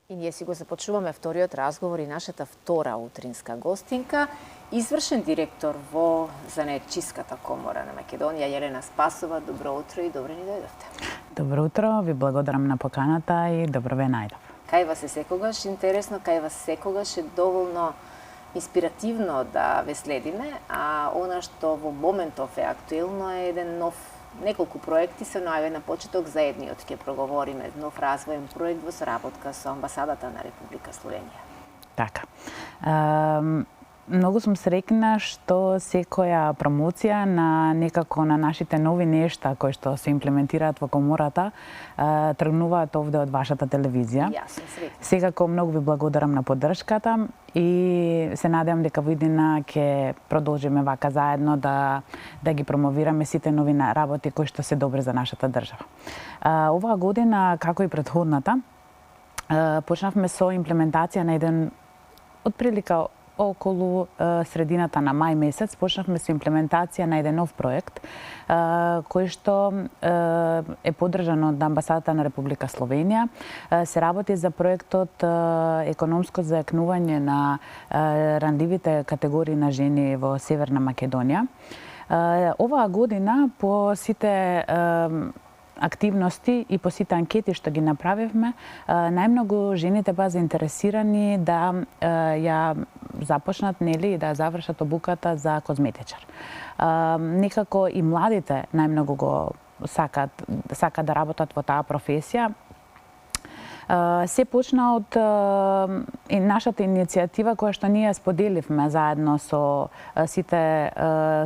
И ние си го започнуваме вториот разговор и нашата втора утринска гостинка, извршен директор во Занаетчиската комора на Македонија, Јелена Спасова. Добро утро и добро ни дојдовте. Добро утро, ви благодарам на поканата и добро ве најдов. Кај вас е секогаш интересно, кај вас секогаш е доволно инспиративно да ве следиме, а она што во моментов е актуелно е еден нов неколку проекти се наоѓаат на почеток, за едниот ќе проговориме, нов развоен проект во соработка со амбасадата на Република Словенија. Така. Многу сум среќна што секоја промоција на некако на нашите нови нешта кои што се имплементираат во комората тргнуваат овде од вашата телевизија. Јас сум среќна. Секако многу ви благодарам на поддршката и се надевам дека во иднина ќе продолжиме вака заедно да ги промовираме сите нови работи кои што се добри за нашата држава. Оваа година, како и претходната, почнавме со имплементација на еден отприлика околу средината на мај месец почнавме со имплементација на еден нов проект кој што е поддржан од амбасадата на Република Словенија. Се работи за проектот економско зајакнување на ранливите категории на жени во Северна Македонија. Оваа година по сите активности и по сите анкети што ги направивме, најмногу жените беа заинтересирани да ја започнат, нели, да завршат обуката за козметичар. Некако и младите најмногу го сакаат да работат во таа професија. Се почна од и нашата иницијатива која што ние споделивме заедно со сите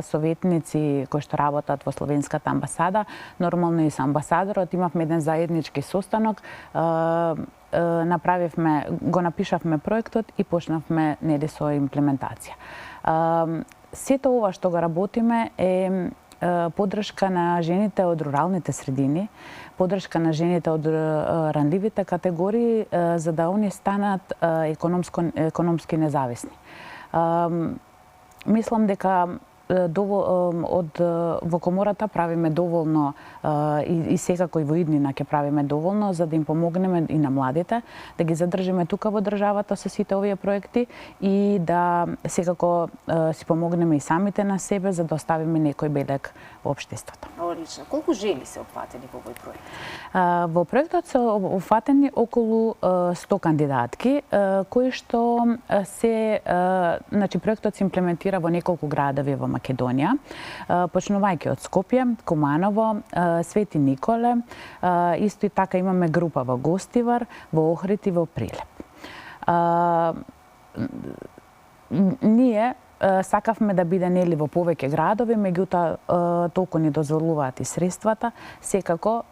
советници кои што работат во Словенската амбасада, нормално и со амбасадорот, имавме еден заеднички состанок, го напишавме проектот и почнавме нели со имплементација. Сето ова што го работиме е поддршка на жените од руралните средини, поддршка на жените од ранливите категории за да они станат економски независни. Мислам дека во комората правиме доволно и секако и во иднина ќе правиме доволно за да им помогнеме и на младите, да ги задржиме тука во државата со сите овие проекти и да секако си помогнеме и самите на себе за да оставиме некој белег во општеството. Одлично. Колку жени се опфатени во овој проект? Во проектот се опфатени околу 100 кандидатки кои што се проектот се имплементира во неколку градови во Македонија, почнувајќи од Скопје, Куманово, Свети Николе, исто и така имаме група во Гостивар, во Охрид и во Прилеп. Ние сакавме да биде нели во повеќе градови, меѓутоа толку ни дозволуваат и средствата. Секако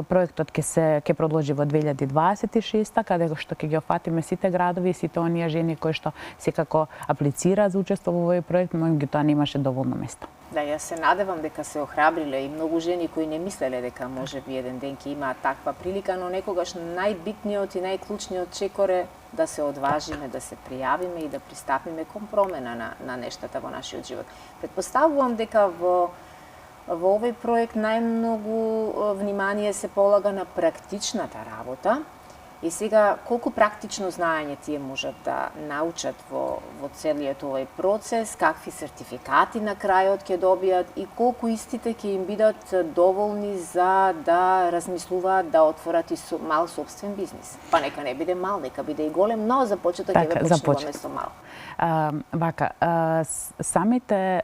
проектот ќе продолжи во 2026, каде што ќе ги офатиме сите градови и сите оние жени кои што секако аплицираат за учество во овој проект, меѓутоа немаше доволно место. Да, јас се надевам дека се охрабриле и многу жени кои не мислеле дека можеби еден ден ќе имаат таква прилика, но некогаш најбитниот и најклучниот чекор е да се одважиме, да се пријавиме и да пристапиме кон промена на нештата во нашиот живот. Предпоставувам дека во овој проект најмногу внимание се полага на практичната работа. И сега, колку практично знаење тие можат да научат во целиот овој процес, какви сертификати на крајот ќе добијат и колку истите ќе им бидат доволни за да размислуваат да отворат и мал собствен бизнис. Па нека не биде мал, нека биде и голем, но за почеток ќе ве почнуваме со мал.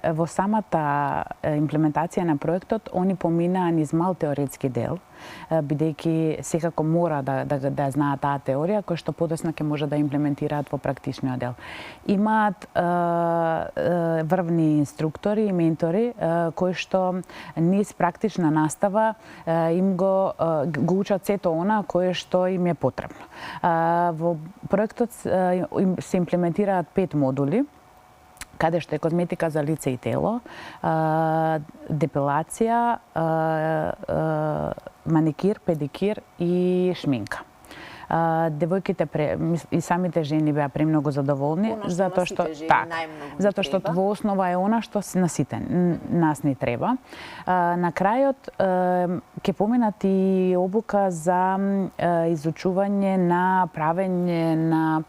Во самата имплементација на проектот, они поминаа низ мал теоретски дел, бидејќи секако мора да знаат таа теорија, која што подоцна ќе може да имплементираат во практичниот дел. Имаат врвни инструктори и ментори кои што низ практична настава им го учат сето она кое што им е потребно. Во проектот се имплементираат 5 модули, каде што е козметика за лице и тело, депилација, маникир, педикир и шминка. Девојките и самите жени беа премногу задоволни затоа што во основа е она што на сите нас ни треба. На крајот ќе поминат и обука за изучување на правење на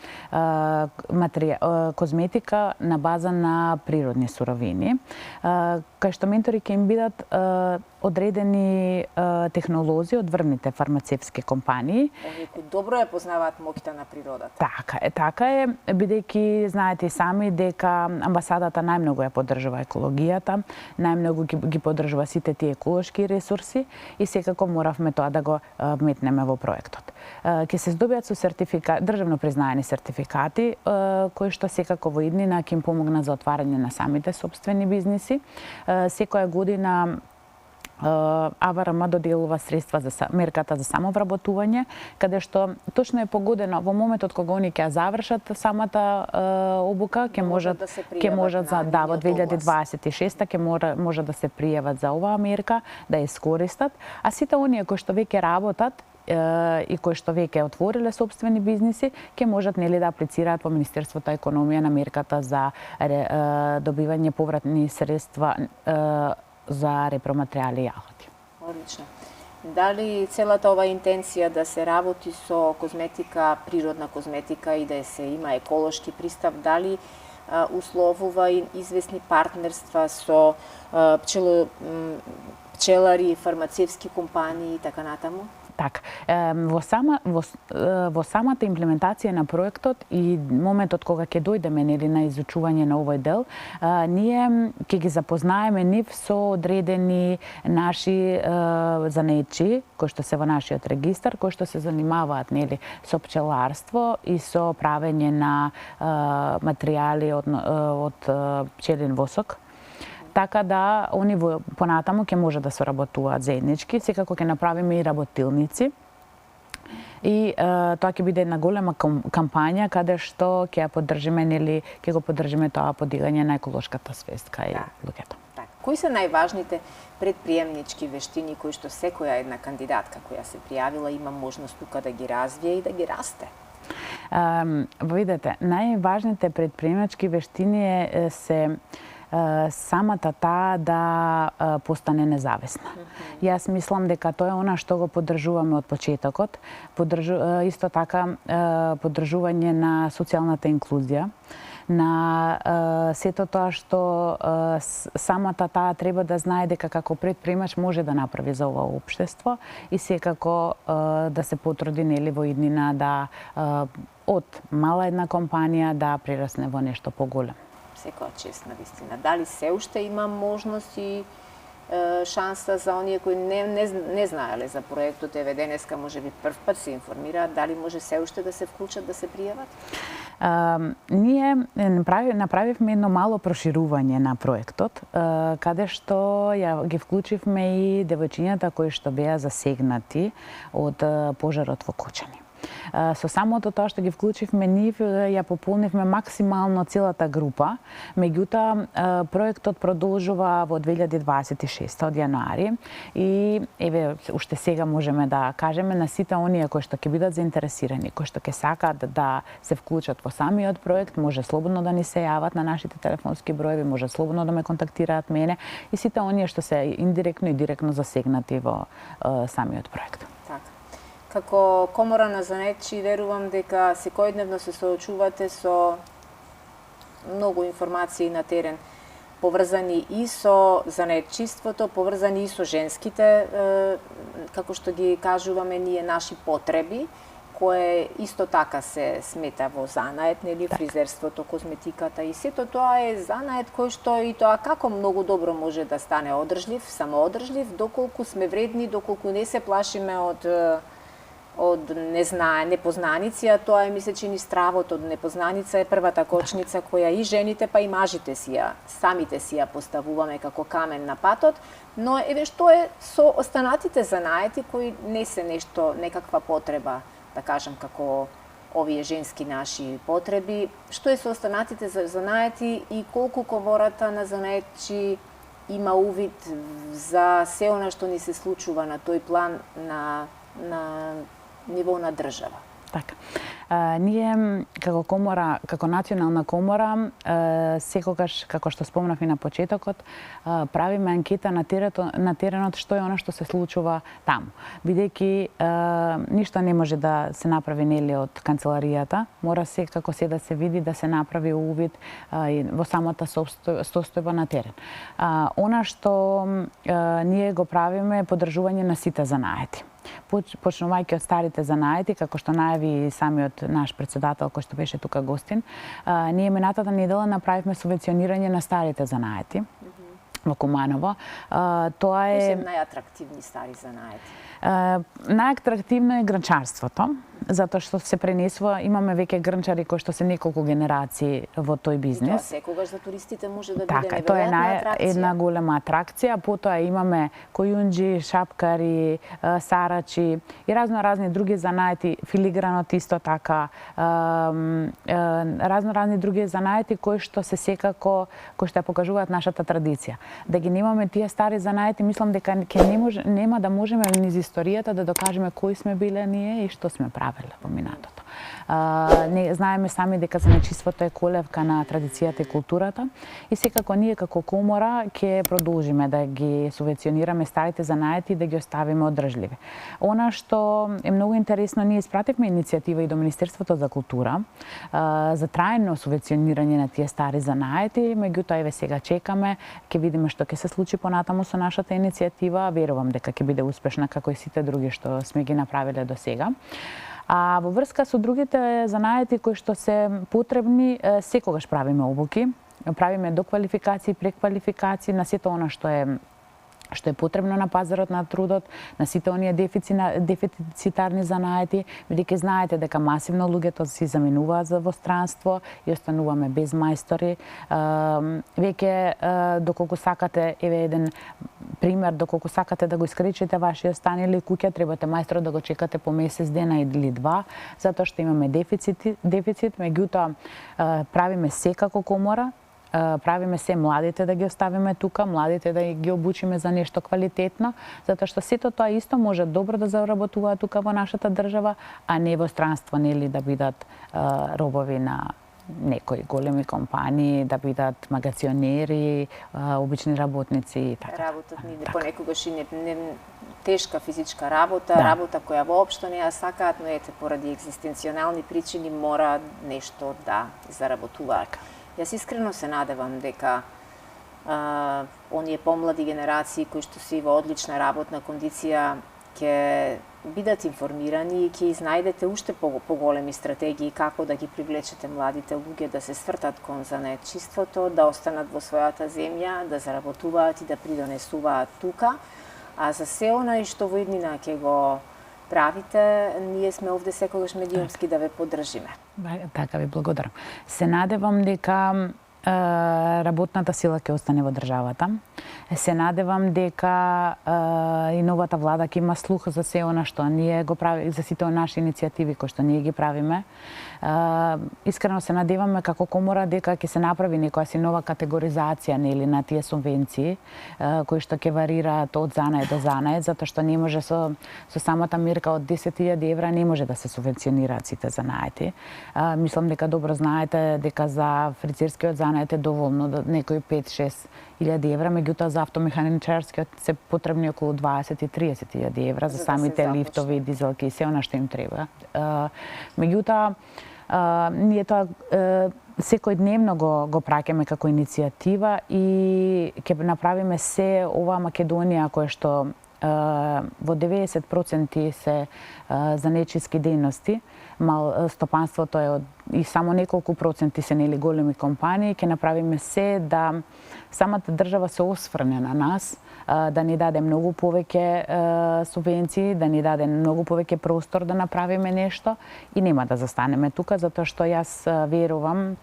козметика на база на природни суровини, кај што ментори ќе им бидат одредени технолози од врвните фармацевтски компании. Овие кои добро ја познаваат моќта на природата. Така е, бидејќи знаете и сами дека амбасадата најмногу ја поддржува екологијата, најмногу ги поддржува сите тие еколошки ресурси и секако моравме тоа да го вметнеме во проектот. Ќе се здобиат со државно признаени сертификати, кои што секако во иднина ќе им помогнат за отварање на самите сопствени бизниси. Секоја година АВРМ доделува средства за мерката за самовработување, каде што точно е погодено во моментот кога они ќе завршат самата обука, ќе можат за во 2026 ќе може да се пријават за оваа мерка, да ја искористат, а сите оние кои што веќе работат и кои што веќе отвориле собствени бизниси, ќе можат да аплицираат во Министерството економија на мерката за добивање повратни средства за репроматеријали и јагоди. Одлично. Дали целата ова интенција да се работи со козметика, природна козметика и да се има еколошки пристап, дали условува и известни партнерства со пчелари, фармацевтски компании и така натаму? Така, во самата имплементација на проектот и моментот кога ќе дојдеме на изучување на овој дел, ние ќе ги запознаеме нив со одредени наши занаетчии кои што се во нашиот регистар, кои што се занимаваат со пчеларство и со правење на материјали од пчелин восок. Така да они понатаму ќе може да соработуваат заеднички, секако ќе направиме и работилници. И тоа ќе биде една голема кампања каде што ќе ја поддржиме ќе го поддржиме тоа подигање на еколошката свест кај луѓето. Кои се најважните предприемнички вештини кои што секоја една кандидатка која се пријавила има можност тука да ги развие и да ги расте? Видете, најважните предприемнички вештини се самата таа да постане независна. Јас мислам дека тоа е она што го поддржуваме од почетокот, исто така поддржување на социјалната инклузија, на сето тоа што самата таа треба да знае дека како предприемач може да направи за ова општество и секако да се потруди во иднина да од мала една компанија да прерасне во нешто поголемо. Секоја чест на вистина. Дали се уште има можност и шанса за оние кои не знаеле за проектот, еве денеска можеби прв пат се информираат, дали може се уште да се вклучат, да се пријават? Ние направивме едно мало проширување на проектот, каде што ги вклучивме и девојчињата кои што беа засегнати од пожарот во Кочани. Со самото тоа што ги вклучивме нив, ја пополнивме максимално целата група, меѓутоа проектот продолжува во 2026 од јануари и еве уште сега можеме да кажеме на сите оние кои што ќе бидат заинтересирани, кои што ќе сакаат да се вклучат во самиот проект, може слободно да ни се јават на нашите телефонски броеви, може слободно да ме контактираат мене и сите оние што се индиректно и директно засегнати во самиот проект. Како Комора на занаетчии верувам дека секојдневно се соочувате со многу информации на терен, поврзани и со занаетчиството, поврзани и со женските, како што ги кажуваме ние, наши потреби, кое исто така се смета во занает, фризерството, козметиката и сето тоа е занает кој што и тоа како многу добро може да стане одржлив, самоодржлив, доколку сме вредни, доколку не се плашиме од непознаници, а тоа е, мисля, че ни стравот од непознаница е првата кочница која и жените, па и мажите самите си ја поставуваме како камен на патот, но еве што е со останатите занаети кои не се нешто, некаква потреба, да кажам, како овие женски наши потреби, што е со останатите занаети и колку Комората на занаетчи има увид за се она што ни се случува на тој план на ниво на држава? Така. Ние како комора, како национална комора, секогаш, како што спомнав и на почетокот, правиме анкета на теренот што е она што се случува таму. Бидејќи ништо не може да се направи нели од канцеларијата, мора секако се да се види, да се направи увид во самата состојба на терен. Она што ние го правиме е поддржување на сите занаети. Почнувајќи од старите занаети, како што најави и самиот наш председател кој што беше тука гостин, ние минатата недела направивме субвенционирање на старите занаети во Куманово. Тоа е... Кои се најатрактивни стари занаети? Најатрактивно е грнчарството, затоа што се пренесува, имаме веќе грнчари кои што се неколку генерации во тој бизнес. И тоа секогаш за туристите може да биде така, тоа е една голема атракција, потоа имаме којунџи, шапкари, сарачи и разни други занаети, филигранот исто така, разни други занаети кои што се секако, кои што ја покажуваат нашата традиција. Да ги немаме тие стари занаети, мислам дека нема да можеме низ историјата да докажеме кои сме биле ние и што сме правеле во минатото. Не знаеме сами дека занечиството е колевка на традицијата и културата и секако ние како комора ќе продолжиме да ги субвенционираме старите занаети и да ги оставиме одржливи. Она што е многу интересно, ние испративме иницијатива и до Министерството за култура за трајно субвенционирање на тие стари занаети, меѓутоа еве сега чекаме, ќе видиме што ќе се случи понатаму со нашата иницијатива, верувам дека ќе биде успешна како и сите други што сме ги направиле до сега. А во врска со другите занаети кои што се потребни, секогаш правиме обуки, правиме доквалификации, преквалификации на сето она што е потребно на пазарот на трудот, на сите оние дефицитарни занаети, бидејќи знаете дека масивно луѓето си заменуваат во странство и остануваме без мајстори. Веќе доколку сакате, еве еден пример, доколку сакате да го искречите вашиот стан или куќа, требате мајстор да го чекате по месец дена или два, затоа што имаме дефицит, меѓутоа правиме секако комора, правиме се младите да ги оставиме тука, младите да ги обучиме за нешто квалитетно, затоа што сето тоа исто може добро да заработуваат тука во нашата држава, а не во странство, нели да бидат робови на некои големи компании, да бидат магационери, обични работници и така. Работат ни понекогаш и не тешка физичка работа, работа која воопшто не ја сакаат, но ете поради екзистенционални причини мора нешто да заработуваат. Јас искрено се надевам дека оние помлади генерации кои што се во одлична работна кондиција ќе бидат информирани и ќе изнајдете уште поголеми стратегии како да ги привлечете младите луѓе да се свртат кон занаетчиството, да останат во својата земја, да заработуваат и да придонесуваат тука. А за се она што во иднина ќе го правите, ние сме овде секогаш медиумски да ве поддржиме. Така ви благодарам. Се надевам дека работната сила ќе остане во државата. Се надевам дека и новата влада ќе има слух за се она што ние го правиме, за сите наши иницијативи кои што ние ги правиме. Искрено се надеваме како комора дека ќе се направи некоја си нова категоризација нели на тие субвенции кои што ќе варираат од занаед до занаед, затоа што не може со самата мерка од 10.000 евра не може да се субвенционираат сите занаети. Мислам дека добро знаете дека за фрицерскиот занаед е доволно да некои 5-6 илјади евра, меѓутоа за автомеханичарскиот се потребни околу 20 и 30 илјади евра за самите лифтови, дизелки и се она што им треба. Меѓутоа ние тоа секојдневно го праќаме како иницијатива и ќе направиме се ова Македонија која што во 90% се занечиски дејности, стопанството е и само неколку проценти се нели големи компании, ќе направиме се да самата држава се осврне на нас, да ни даде многу повеќе субвенции, да ни даде многу повеќе простор да направиме нешто и нема да застанеме тука, затоа што јас верувам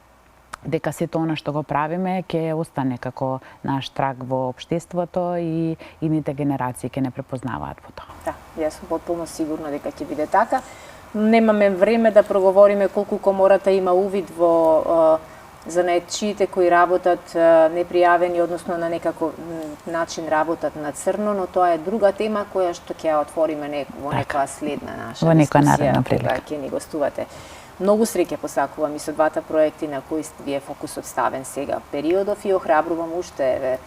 дека сето она што го правиме ќе остане како наш траг во општеството и идните генерации ќе не препознаваат по тоа. Да, јас сум потполно сигурна дека ќе биде така. Немаме време да проговориме колку комората има увид во занаетчиите кои работат непријавени, односно на некаков начин работат на црно, но тоа е друга тема која што ќе ја отвориме во некоја следна наша дискусија, кога ќе ни гостувате. Многу среќа посакувам и со двата проекти на кои ви е фокусот ставен сега периодов и охрабрувам уште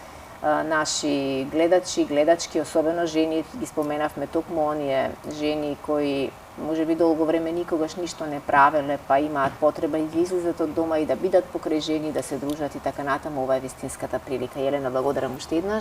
наши гледачи, гледачки, особено жени, ги споменавме токму оние жени кои можеби долго време никогаш ништо не правеле, па имаат потреба и да излезат од дома и да бидат покрај жени, да се дружат и така натаму. Ова е вистинската прилика. Елена, благодарам уште еднаш.